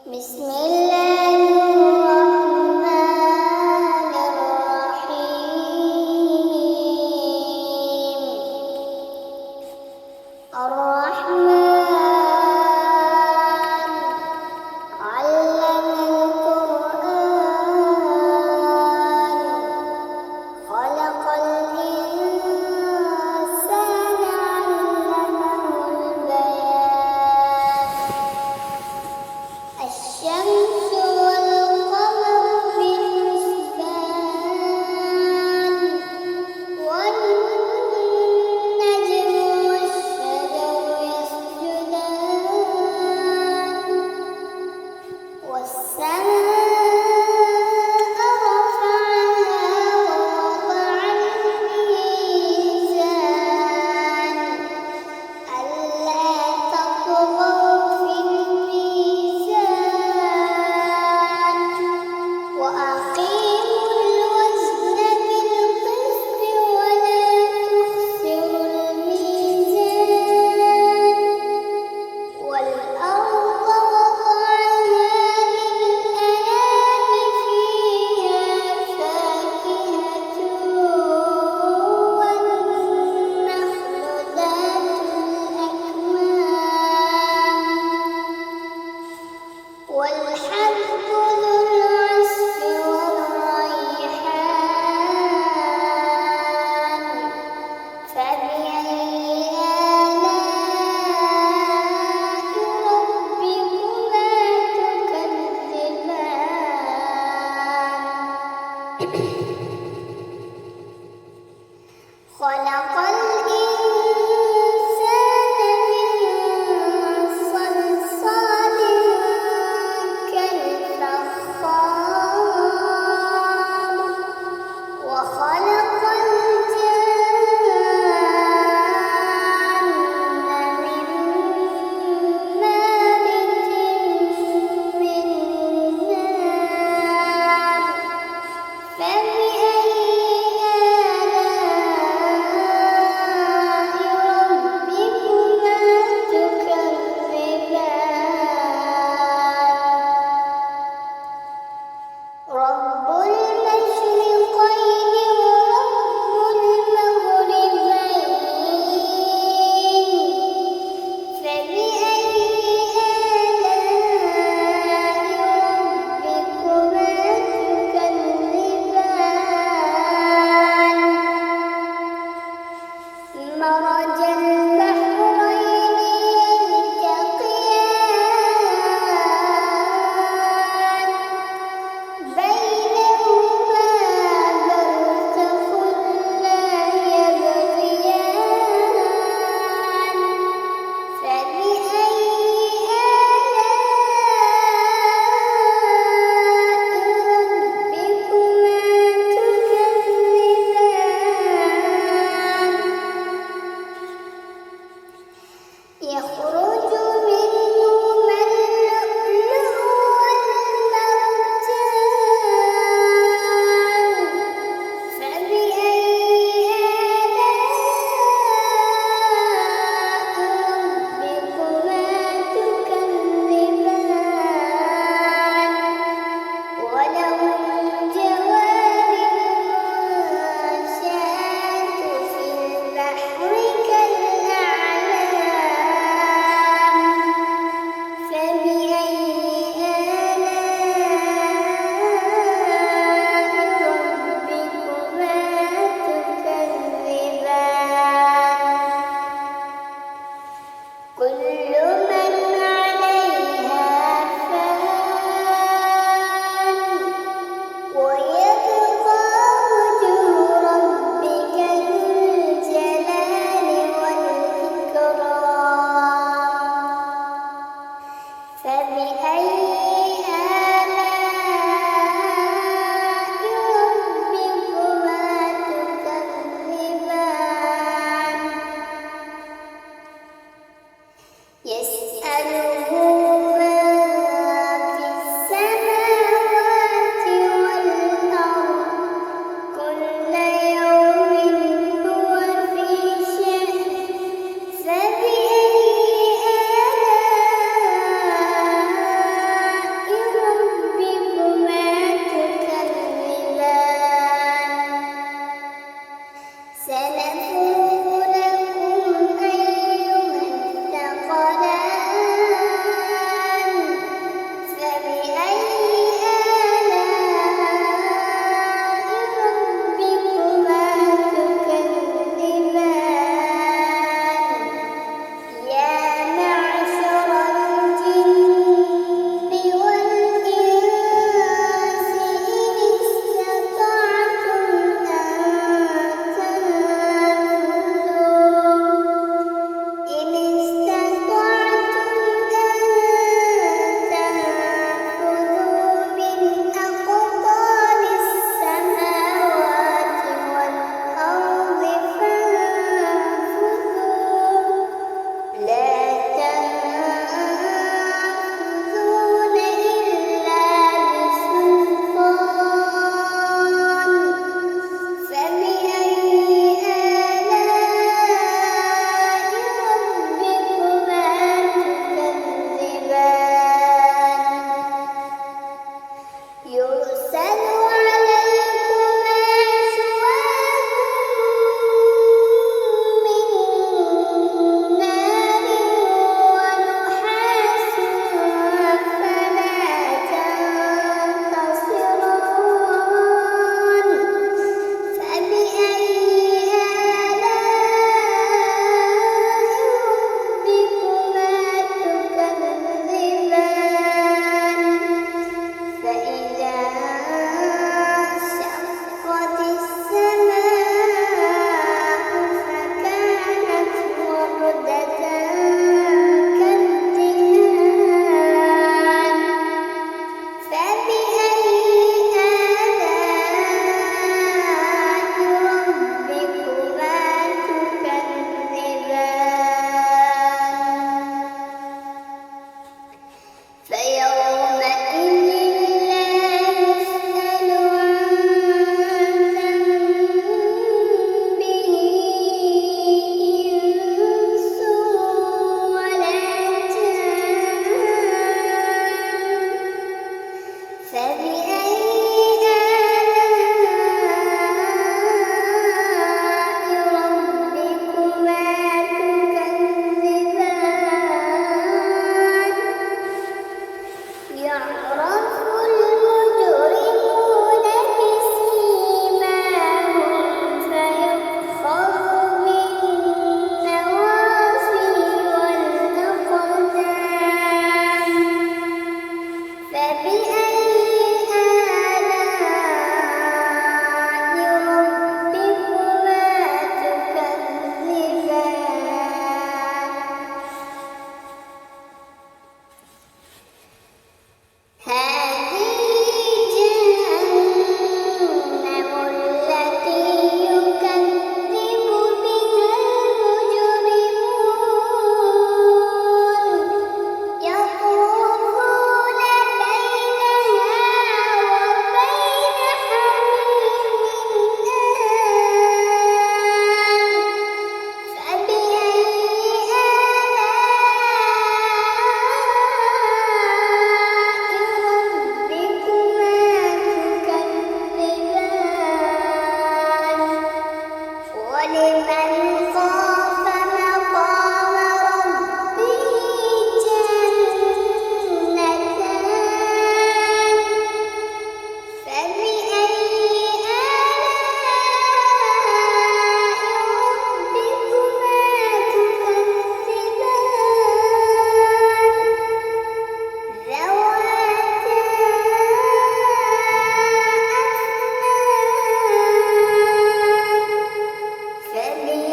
بسم الله الرحمن الرحيم. الرحمن علم القرآن خلق الإنسان علمه البيان. الشمس والقمر بحسبان والنجم والشجر يسجدان والسماء رفعها ووضع الميزان ألا تطغوا في الميزان وأقيموا الوزن بالقسط ولا تخسروا الميزان والأرض وضعها للأنام فيها فاكهة والنخل ذات الأكمام والحب ذو العصف والريحان فبأي آلاء ربكما تكذبان خلق الإنسان من صلصال كالفخار وخلق الجان من مارج من نار فبأي آلاء ربكما تكذبان رب المشرقين ورب المغربين فبأي آلاء ربكما تكذبان مرج البحرين يلتقيان بينهما برزخ لا يبغيان فبأي آلاء ربكما تكذبان يخرج منهما اللؤلؤ والمرجان فبأي آلاء ربكما تكذبان وله الجوار المنشآت في البحر كالأعلام فبأي آلاء ربكما تكذبان كل من عليها فان ويبقى وجه ربك ذو الجلال والإكرام فبأي آلاء ربكما تكذبان يسأله من في السماوات والأرض كل يوم هو في شأن فبأي آلاء يعرف المجرمون بسيماهم فيؤخذ بالنواصي والأقدام فبأي آلاء ربكما تكذبان هذه جهنم التي يكذب بها المجرمون يطوفون بينها وبين حميم آن فبأي ولمن خاف مقام ربه جنتان فبأي آلاء ربكما تكذبان ذواتا فبأي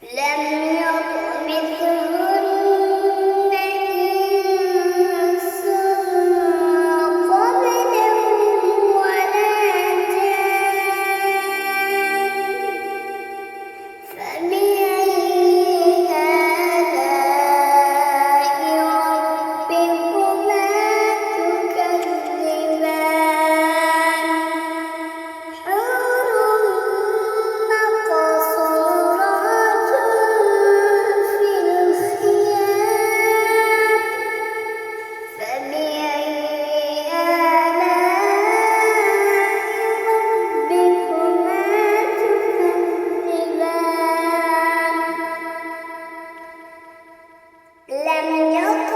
لم يطمثهن إنس قبلهم ولا جان فبأي آلاء ربكما تكذبان حور مقصورات في الخيام فبأي آلاء ربكما تكذبان لم يطمثهن